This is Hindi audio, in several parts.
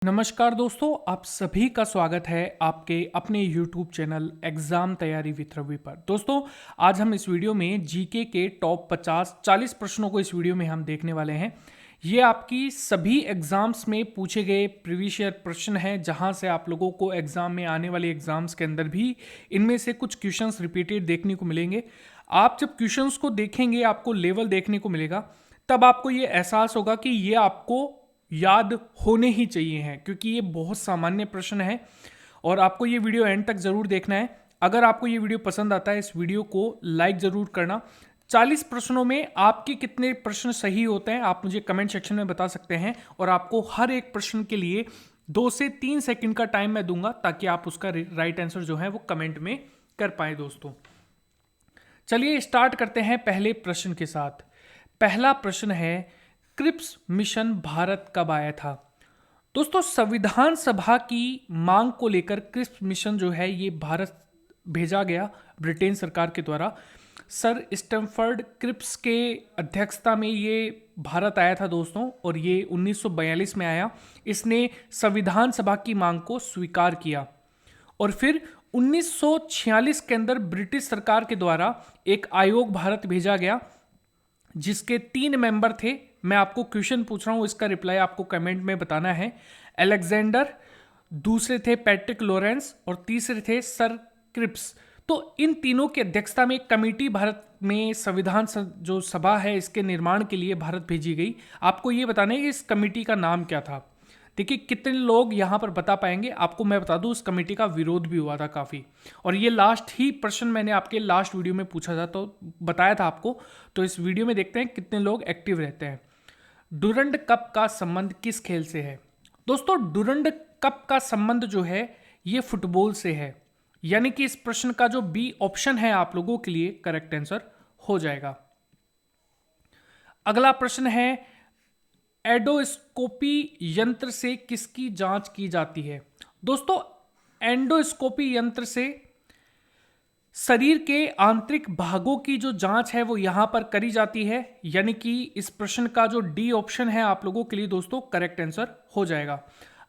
नमस्कार दोस्तों, आप सभी का स्वागत है आपके अपने YouTube चैनल एग्जाम तैयारी विद रवि पर। दोस्तों, आज हम इस वीडियो में जीके के टॉप 40 प्रश्नों को इस वीडियो में हम देखने वाले हैं। ये आपकी सभी एग्जाम्स में पूछे गए प्रीवियस ईयर प्रश्न हैं, जहां से आप लोगों को एग्जाम में आने वाले एग्जाम्स के अंदर भी इनमें से कुछ क्वेश्चंस रिपीटेड देखने को मिलेंगे। आप जब क्वेश्चंस को देखेंगे, आपको लेवल देखने को मिलेगा, तब आपको ये एहसास होगा कि ये आपको याद होने ही चाहिए हैं, क्योंकि ये बहुत सामान्य प्रश्न है और आपको ये वीडियो एंड तक जरूर देखना है। अगर आपको ये वीडियो पसंद आता है, इस वीडियो को लाइक जरूर करना। 40 प्रश्नों में आपके कितने प्रश्न सही होते हैं आप मुझे कमेंट सेक्शन में बता सकते हैं, और आपको हर एक प्रश्न के लिए 2 से 3 सेकंड का टाइम मैं दूंगा, ताकि आप उसका राइट आंसर जो है वो कमेंट में कर पाए। दोस्तों, चलिए स्टार्ट करते हैं पहले प्रश्न के साथ। पहला प्रश्न है, क्रिप्स मिशन भारत कब आया था? दोस्तों, संविधान सभा की मांग को लेकर क्रिप्स मिशन जो है ये भारत भेजा गया ब्रिटेन सरकार के द्वारा। सर स्टैमफोर्ड क्रिप्स के अध्यक्षता में ये भारत आया था दोस्तों, और ये 1942 में आया। इसने संविधान सभा की मांग को स्वीकार किया और फिर 1946 के अंदर ब्रिटिश सरकार के द्वारा एक आयोग भारत भेजा गया, जिसके 3 मेंबर थे। मैं आपको क्वेश्चन पूछ रहा हूं, इसका रिप्लाई आपको कमेंट में बताना है। अलेक्जेंडर, दूसरे थे पैट्रिक लॉरेंस और तीसरे थे सर क्रिप्स। तो इन तीनों की अध्यक्षता में एक कमेटी भारत में संविधान जो सभा है इसके निर्माण के लिए भारत भेजी गई। आपको ये बताना है कि इस कमेटी का नाम क्या था। देखिए, कितने लोग यहां पर बता पाएंगे। आपको मैं बता दूं, उस कमेटी का विरोध भी हुआ था काफी, और ये लास्ट ही प्रश्न मैंने आपके लास्ट वीडियो में पूछा था, तो बताया था आपको। तो इस वीडियो में देखते हैं कितने लोग एक्टिव रहते हैं। डुरंड कप का संबंध किस खेल से है? दोस्तों, डुरंड कप का संबंध जो है ये फुटबॉल से है, यानी कि इस प्रश्न का जो बी ऑप्शन है आप लोगों के लिए करेक्ट आंसर हो जाएगा। अगला प्रश्न है, एंडोस्कोपी यंत्र से किसकी जांच की जाती है? दोस्तों, एंडोस्कोपी यंत्र से शरीर के आंतरिक भागों की जो जांच है वो यहां पर करी जाती है, यानी कि इस प्रश्न का जो डी ऑप्शन है आप लोगों के लिए दोस्तों करेक्ट आंसर हो जाएगा।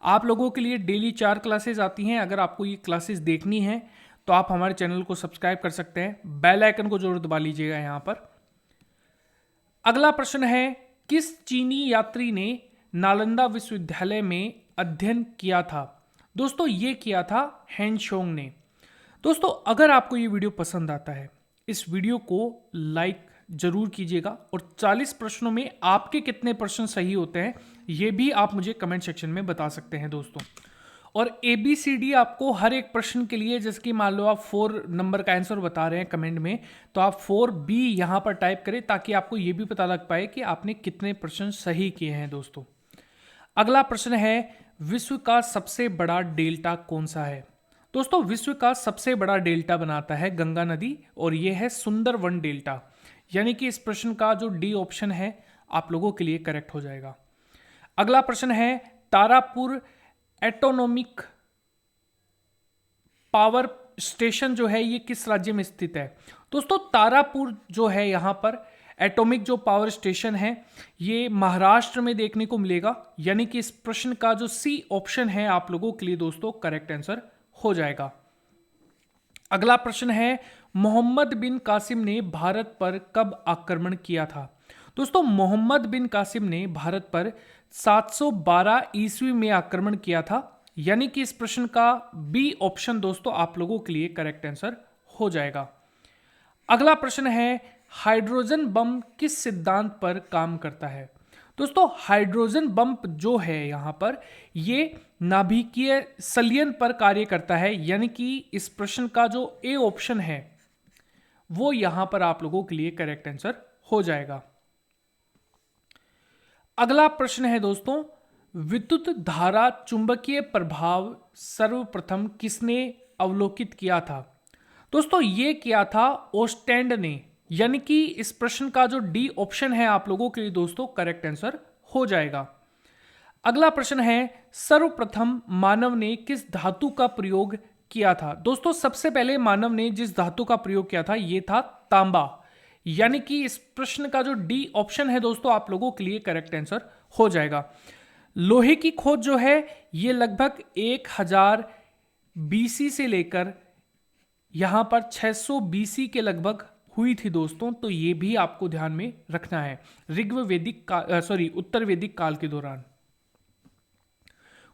आप लोगों के लिए डेली 4 क्लासेस आती हैं। अगर आपको ये क्लासेस देखनी है तो आप हमारे चैनल को सब्सक्राइब कर सकते हैं, बेल आइकन को जरूर दबा लीजिएगा यहां पर। अगला प्रश्न है, किस चीनी यात्री ने नालंदा विश्वविद्यालय में अध्ययन किया था? दोस्तों, ये किया था हेनशोंग ने। दोस्तों, अगर आपको ये वीडियो पसंद आता है, इस वीडियो को लाइक जरूर कीजिएगा, और 40 प्रश्नों में आपके कितने प्रश्न सही होते हैं ये भी आप मुझे कमेंट सेक्शन में बता सकते हैं दोस्तों। और ABCD आपको हर एक प्रश्न के लिए, जैसे कि मान लो आप 4 नंबर का आंसर बता रहे हैं कमेंट में, तो आप 4B यहां पर टाइप करें, ताकि आपको ये भी पता लग पाए कि आपने कितने प्रश्न सही किए हैं दोस्तों। अगला प्रश्न है, विश्व का सबसे बड़ा डेल्टा कौन सा है? दोस्तों, विश्व का सबसे बड़ा डेल्टा बनाता है गंगा नदी, और यह है सुंदरवन डेल्टा, यानी कि इस प्रश्न का जो डी ऑप्शन है आप लोगों के लिए करेक्ट हो जाएगा। अगला प्रश्न है, तारापुर एटोनॉमिक पावर स्टेशन जो है ये किस राज्य में स्थित है? दोस्तों, तारापुर जो है यहां पर एटॉमिक जो पावर स्टेशन है ये महाराष्ट्र में देखने को मिलेगा, यानी कि इस प्रश्न का जो सी ऑप्शन है आप लोगों के लिए दोस्तों करेक्ट आंसर हो जाएगा। अगला प्रश्न है, मोहम्मद बिन कासिम ने भारत पर कब आक्रमण किया था? दोस्तों, मोहम्मद बिन कासिम ने भारत पर 712 ईस्वी में आक्रमण किया था, यानी कि इस प्रश्न का बी ऑप्शन दोस्तों आप लोगों के लिए करेक्ट आंसर हो जाएगा। अगला प्रश्न है, हाइड्रोजन बम किस सिद्धांत पर काम करता है? दोस्तों, हाइड्रोजन बम जो है यहां पर ये नाभिकीय संलयन पर कार्य करता है, यानी कि इस प्रश्न का जो ए ऑप्शन है वो यहां पर आप लोगों के लिए करेक्ट आंसर हो जाएगा। अगला प्रश्न है दोस्तों, विद्युत धारा चुंबकीय प्रभाव सर्वप्रथम किसने अवलोकित किया था? दोस्तों, ये किया था ओस्टेंड ने, यानी कि इस प्रश्न का जो डी ऑप्शन है आप लोगों के लिए दोस्तों करेक्ट आंसर हो जाएगा। अगला प्रश्न है, सर्वप्रथम मानव ने किस धातु का प्रयोग किया था? दोस्तों, सबसे पहले मानव ने जिस धातु का प्रयोग किया था ये था तांबा, यानी कि इस प्रश्न का जो डी ऑप्शन है दोस्तों आप लोगों के लिए करेक्ट आंसर हो जाएगा। लोहे की खोज जो है ये लगभग 1000 बीसी से लेकर यहां पर 600 बीसी के लगभग हुई थी दोस्तों, तो ये भी आपको ध्यान में रखना है उत्तर वैदिक काल के दौरान।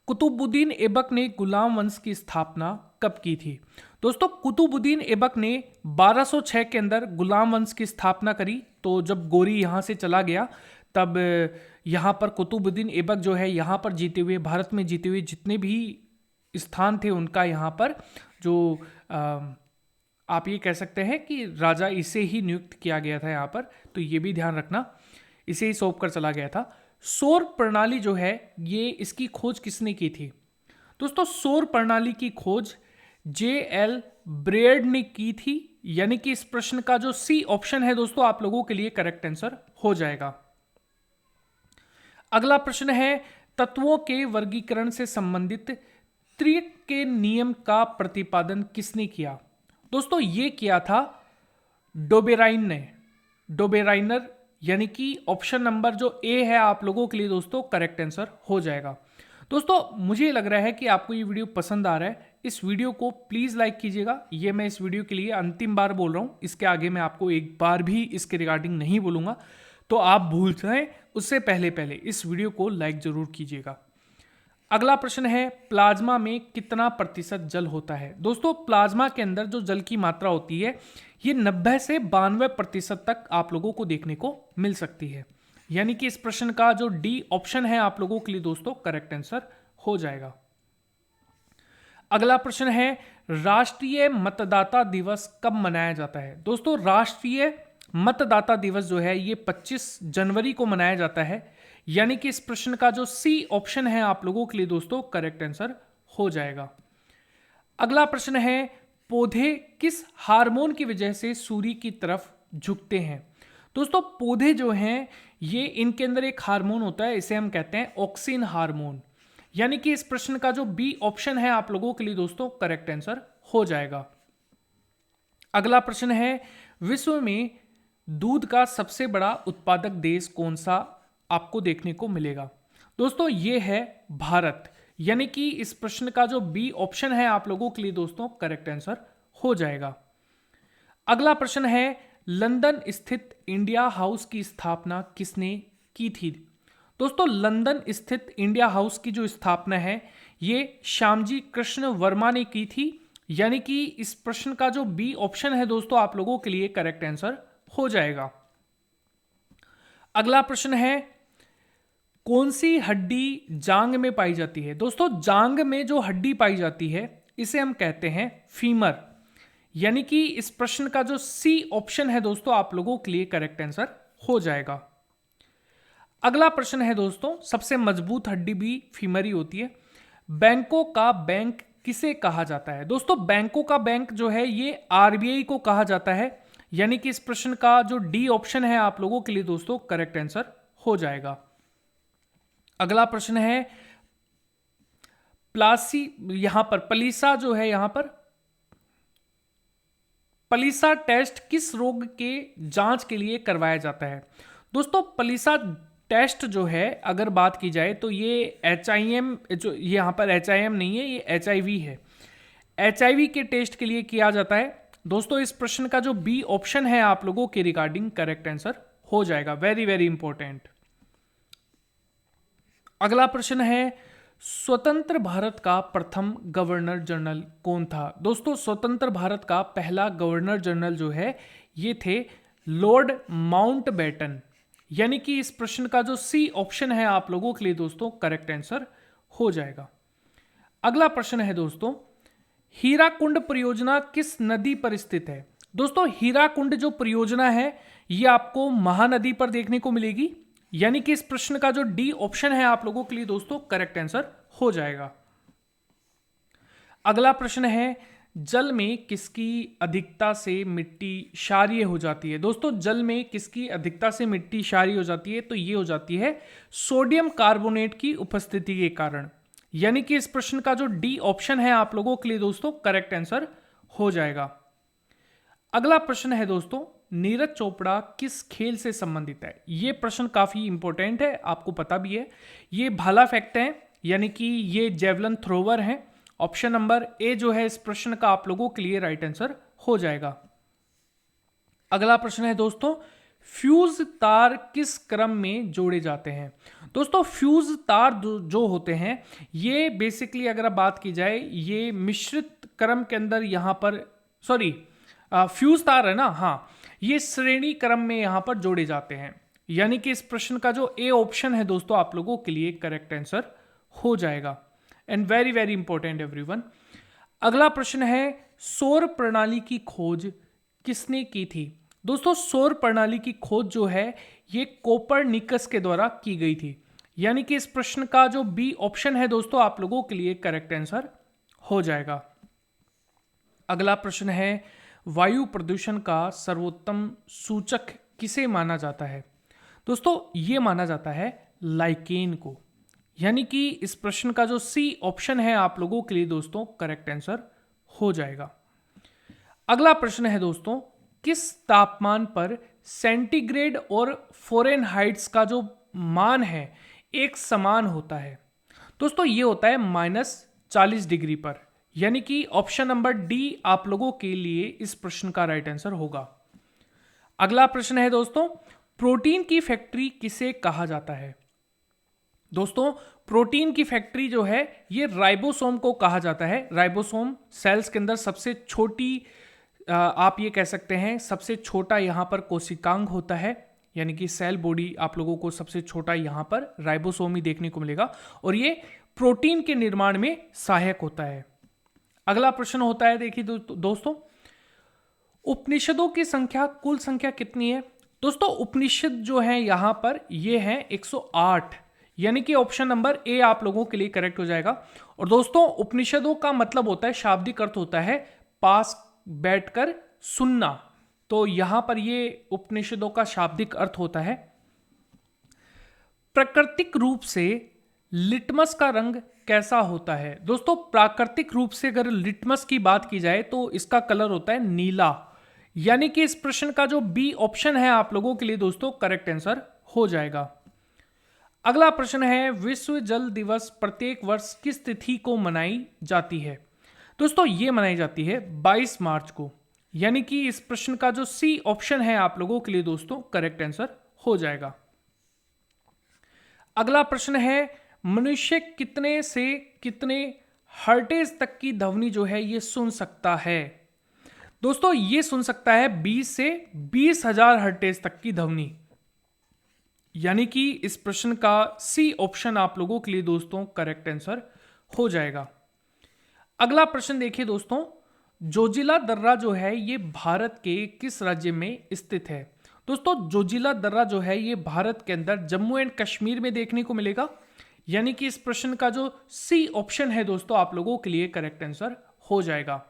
कुतुबुद्दीन ऐबक ने गुलाम वंश की स्थापना कब की थी? दोस्तों कुतुबुद्दीन ऐबक ने 1206 के अंदर गुलाम वंश की स्थापना करी। तो जब गोरी यहाँ से चला गया तब यहाँ पर कुतुबुद्दीन ऐबक जो है यहाँ पर जीते हुए, भारत में जीते हुए जितने भी स्थान थे उनका यहाँ पर जो आप ये कह सकते हैं कि राजा इसे ही नियुक्त किया गया था यहाँ पर, तो ये भी ध्यान रखना, इसे ही सौंप कर चला गया था। सौर प्रणाली जो है ये इसकी खोज किसने की थी? दोस्तों सौर प्रणाली की खोज J.L. ब्रेयर्ड ने की थी, यानी कि इस प्रश्न का जो सी ऑप्शन है दोस्तों आप लोगों के लिए करेक्ट आंसर हो जाएगा। अगला प्रश्न है तत्वों के वर्गीकरण से संबंधित त्रिक के नियम का प्रतिपादन किसने किया? दोस्तों ये किया था डोबेराइन ने, डोबेराइनर, यानी कि ऑप्शन नंबर जो ए है आप लोगों के लिए दोस्तों करेक्ट आंसर हो जाएगा। दोस्तों मुझे लग रहा है कि आपको ये वीडियो पसंद आ रहा है, इस वीडियो को प्लीज लाइक कीजिएगा। ये मैं इस वीडियो के लिए अंतिम बार बोल रहा हूं, इसके आगे मैं आपको एक बार भी इसके रिगार्डिंग नहीं बोलूंगा, तो आप भूल जाएं उससे पहले पहले इस वीडियो को लाइक जरूर कीजिएगा। अगला प्रश्न है प्लाज्मा में कितना प्रतिशत जल होता है? दोस्तों प्लाज्मा के अंदर जो जल की मात्रा होती है ये 90 से 92% तक आप लोगों को देखने को मिल सकती है, यानी कि इस प्रश्न का जो डी ऑप्शन है आप लोगों के लिए दोस्तों करेक्ट आंसर हो जाएगा। अगला प्रश्न है राष्ट्रीय मतदाता दिवस कब मनाया जाता है? दोस्तों राष्ट्रीय मतदाता दिवस जो है ये 25 जनवरी को मनाया जाता है, यानी कि इस प्रश्न का जो सी ऑप्शन है आप लोगों के लिए दोस्तों करेक्ट आंसर हो जाएगा। अगला प्रश्न है पौधे किस हार्मोन की वजह से सूर्य की तरफ झुकते हैं? दोस्तों पौधे जो हैं ये इनके अंदर एक हार्मोन होता है, इसे हम कहते हैं ऑक्सिन हार्मोन, यानी कि इस प्रश्न का जो बी ऑप्शन है आप लोगों के लिए दोस्तों करेक्ट आंसर हो जाएगा। अगला प्रश्न है विश्व में दूध का सबसे बड़ा उत्पादक देश कौन सा आपको देखने को मिलेगा? दोस्तों ये है भारत, यानी कि इस प्रश्न का जो बी ऑप्शन है आप लोगों के लिए दोस्तों करेक्ट आंसर हो जाएगा। अगला प्रश्न है लंदन स्थित इंडिया हाउस की स्थापना किसने की थी? दोस्तों लंदन स्थित इंडिया हाउस की जो स्थापना है ये श्यामजी कृष्ण वर्मा ने की थी, यानी कि इस प्रश्न का जो बी ऑप्शन है दोस्तों आप लोगों के लिए करेक्ट आंसर हो जाएगा। अगला प्रश्न है कौन सी हड्डी जांग में पाई जाती है? दोस्तों जांग में जो हड्डी पाई जाती है इसे हम कहते हैं फीमर, यानी कि इस प्रश्न का जो सी ऑप्शन है दोस्तों आप लोगों के लिए करेक्ट आंसर हो जाएगा। अगला प्रश्न है दोस्तों सबसे मजबूत हड्डी भी फीमर ही होती है। बैंकों का बैंक किसे कहा जाता है? दोस्तों बैंकों का बैंक जो है ये आरबीआई को कहा जाता है, यानी कि इस प्रश्न का जो डी ऑप्शन है आप लोगों के लिए दोस्तों करेक्ट आंसर हो जाएगा। अगला प्रश्न है पलीसा जो है यहां पर पलीसा टेस्ट किस रोग के जांच के लिए करवाया जाता है? दोस्तों पलीसा टेस्ट जो है अगर बात की जाए तो ये HIM, जो यहां पर HIM नहीं है, ये HIV है, HIV के टेस्ट के लिए किया जाता है। दोस्तों इस प्रश्न का जो बी ऑप्शन है आप लोगों के रिगार्डिंग करेक्ट आंसर हो जाएगा। Very very important. अगला प्रश्न है स्वतंत्र भारत का प्रथम गवर्नर जनरल कौन था? दोस्तों स्वतंत्र भारत का पहला गवर्नर जनरल जो है ये थे लॉर्ड माउंटबेटन, यानी कि इस प्रश्न का जो सी ऑप्शन है आप लोगों के लिए दोस्तों करेक्ट आंसर हो जाएगा। अगला प्रश्न है दोस्तों हीराकुंड परियोजना किस नदी पर स्थित है? दोस्तों हीराकुंड जो परियोजना है ये आपको महानदी पर देखने को मिलेगी, यानी कि इस प्रश्न का जो डी ऑप्शन है आप लोगों के लिए दोस्तों करेक्ट आंसर हो जाएगा। अगला प्रश्न है जल में किसकी अधिकता से मिट्टी क्षारीय हो जाती है? दोस्तों जल में किसकी अधिकता से मिट्टी क्षारीय हो जाती है? तो ये हो जाती है सोडियम कार्बोनेट की उपस्थिति के कारण, यानी कि इस प्रश्न का जो डी ऑप्शन है आप लोगों के लिए दोस्तों करेक्ट आंसर हो जाएगा। अगला प्रश्न है दोस्तों नीरज चोपड़ा किस खेल से संबंधित है? ये प्रश्न काफी इंपॉर्टेंट है, आपको पता भी है। ये भाला फेंकते हैं, यानी कि ये जेवलिन थ्रोवर हैं। ऑप्शन नंबर ए जो है इस प्रश्न का आप लोगों के लिए राइट आंसर हो जाएगा। अगला प्रश्न है दोस्तों, फ्यूज तार किस क्रम में जोड़े जाते हैं? दोस्तों फ्यूज तार जो होते हैं ये बेसिकली अगर आप बात की जाए ये मिश्रित क्रम के अंदर यहां पर फ्यूज तार है ना, हाँ, ये श्रेणी क्रम में यहां पर जोड़े जाते हैं। यानी कि इस प्रश्न का जो ए ऑप्शन है दोस्तों आप लोगों के लिए करेक्ट आंसर हो जाएगा। And very very important everyone. अगला प्रश्न है, सौर प्रणाली की खोज किसने की थी? दोस्तों सौर प्रणाली की खोज जो है ये कोपरनिकस के द्वारा की गई थी। यानी कि इस प्रश्न का जो बी ऑप्शन है दोस्तों आप लोगों के लिए करेक्ट आंसर हो जाएगा। अगला प्रश्न है, वायु प्रदूषण का सर्वोत्तम सूचक किसे माना जाता है? दोस्तों ये माना जाता है लाइकेन को। यानी कि इस प्रश्न का जो सी ऑप्शन है आप लोगों के लिए दोस्तों करेक्ट आंसर हो जाएगा। अगला प्रश्न है दोस्तों, किस तापमान पर सेंटीग्रेड और फ़ारेनहाइट का जो मान है एक समान होता है? दोस्तों ये होता है -40 डिग्री पर। यानी कि ऑप्शन नंबर डी आप लोगों के लिए इस प्रश्न का राइट आंसर होगा। अगला प्रश्न है दोस्तों, प्रोटीन की फैक्ट्री किसे कहा जाता है? दोस्तों प्रोटीन की फैक्ट्री जो है ये राइबोसोम को कहा जाता है। राइबोसोम सेल्स के अंदर सबसे छोटी आप ये कह सकते हैं सबसे छोटा यहाँ पर कोशिकांग होता है। यानी कि सेल बॉडी आप लोगों को सबसे छोटा यहाँ पर राइबोसोम ही देखने को मिलेगा और ये प्रोटीन के निर्माण में सहायक होता है। अगला प्रश्न होता है, देखिए दोस्तों, उपनिषदों की संख्या कुल संख्या कितनी है? दोस्तों उपनिषद जो है यहाँ पर ये है 108। यानी कि ऑप्शन नंबर ए आप लोगों के लिए करेक्ट हो जाएगा। और दोस्तों उपनिषदों का मतलब होता है, शाब्दिक अर्थ होता है पास बैठकर सुनना। तो यहां पर ये उपनिषदों का शाब्दिक अर्थ होता है। प्राकृतिक रूप से लिटमस का रंग कैसा होता है? दोस्तों प्राकृतिक रूप से अगर लिटमस की बात की जाए तो इसका कलर होता है नीला। यानी कि इस प्रश्न का जो बी ऑप्शन है आप लोगों के लिए दोस्तों करेक्ट आंसर हो जाएगा। अगला प्रश्न है, विश्व जल दिवस प्रत्येक वर्ष किस तिथि को मनाई जाती है? दोस्तों ये मनाई जाती है 22 मार्च को। यानी कि इस प्रश्न का जो सी ऑप्शन है आप लोगों के लिए दोस्तों करेक्ट आंसर हो जाएगा। अगला प्रश्न है, मनुष्य कितने से कितने हर्टेज तक की ध्वनि जो है ये सुन सकता है? दोस्तों ये सुन सकता है 20 से 20,000 हर्टेज तक की ध्वनि। यानी कि इस प्रश्न का सी ऑप्शन आप लोगों के लिए दोस्तों करेक्ट आंसर हो जाएगा। अगला प्रश्न देखिए दोस्तों, जोजिला दर्रा जो है ये भारत के किस राज्य में स्थित है? दोस्तों जोजिला दर्रा जो है ये भारत के अंदर जम्मू एंड कश्मीर में देखने को मिलेगा। यानी कि इस प्रश्न का जो सी ऑप्शन है दोस्तों आप लोगों के लिए करेक्ट आंसर हो जाएगा।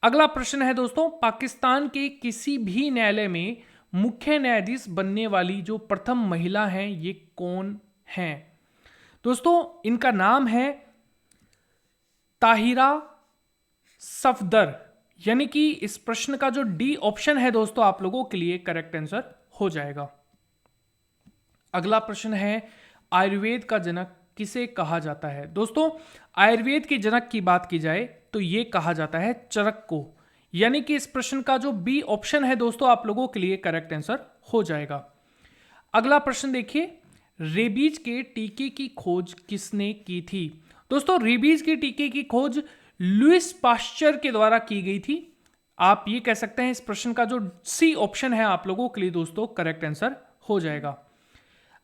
अगला प्रश्न है दोस्तों, पाकिस्तान के किसी भी न्यायालय में मुख्य न्यायाधीश बनने वाली जो प्रथम महिला हैं ये कौन हैं? दोस्तों इनका नाम है ताहिरा सफदर। यानी कि इस प्रश्न का जो डी ऑप्शन है दोस्तों आप लोगों के लिए करेक्ट आंसर हो जाएगा। अगला प्रश्न है, आयुर्वेद का जनक किसे कहा जाता है? दोस्तों आयुर्वेद के जनक की बात की जाए तो ये कहा जाता है चरक को। यानी कि इस प्रश्न का जो बी ऑप्शन है दोस्तों आप लोगों के लिए करेक्ट आंसर हो जाएगा। अगला प्रश्न देखिए, रेबीज के टीके की खोज किसने की थी? दोस्तों रेबीज के टीके की खोज लुइस पाश्चर के द्वारा की गई थी। आप ये कह सकते हैं इस प्रश्न का जो सी ऑप्शन है आप लोगों के लिए दोस्तों करेक्ट आंसर हो जाएगा।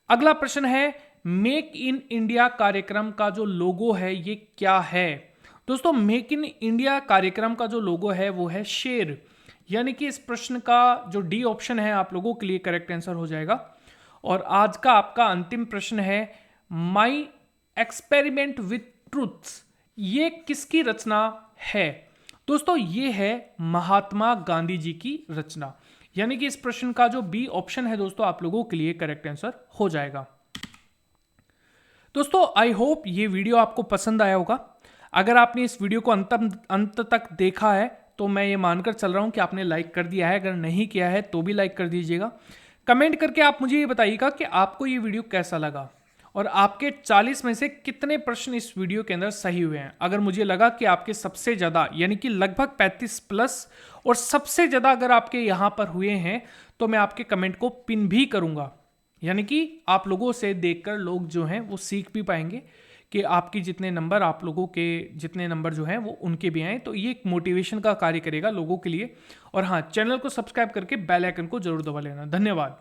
अगला प्रश्न है, मेक इन इंडिया कार्यक्रम का जो लोगो है ये क्या है? दोस्तों मेक इन इंडिया कार्यक्रम का जो लोगो है वो है शेर। यानी कि इस प्रश्न का जो डी ऑप्शन है आप लोगों के लिए करेक्ट आंसर हो जाएगा। और आज का आपका अंतिम प्रश्न है, माई एक्सपेरिमेंट विथ ट्रूथ्स ये किसकी रचना है? दोस्तों ये है महात्मा गांधी जी की रचना। यानी कि इस प्रश्न का जो बी ऑप्शन है दोस्तों आप लोगों के लिए करेक्ट आंसर हो जाएगा। दोस्तों आई होप ये वीडियो आपको पसंद आया होगा। अगर आपने इस वीडियो को अंत तक देखा है तो मैं ये मानकर चल रहा हूँ कि आपने लाइक कर दिया है। अगर नहीं किया है तो भी लाइक कर दीजिएगा। कमेंट करके आप मुझे ये बताइएगा कि आपको ये वीडियो कैसा लगा और आपके 40 में से कितने प्रश्न इस वीडियो के अंदर सही हुए हैं। अगर मुझे लगा कि आपके सबसे ज़्यादा यानी कि लगभग 35 प्लस और सबसे ज़्यादा अगर आपके यहाँ पर हुए हैं तो मैं आपके कमेंट को पिन भी करूँगा, यानी कि आप लोगों से देखकर लोग जो हैं वो सीख भी पाएंगे कि आपकी जितने नंबर, आप लोगों के जितने नंबर जो हैं वो उनके भी आएँ। तो ये एक मोटिवेशन का कार्य करेगा लोगों के लिए। और हाँ, चैनल को सब्सक्राइब करके बेल आइकन को जरूर दबा लेना। धन्यवाद।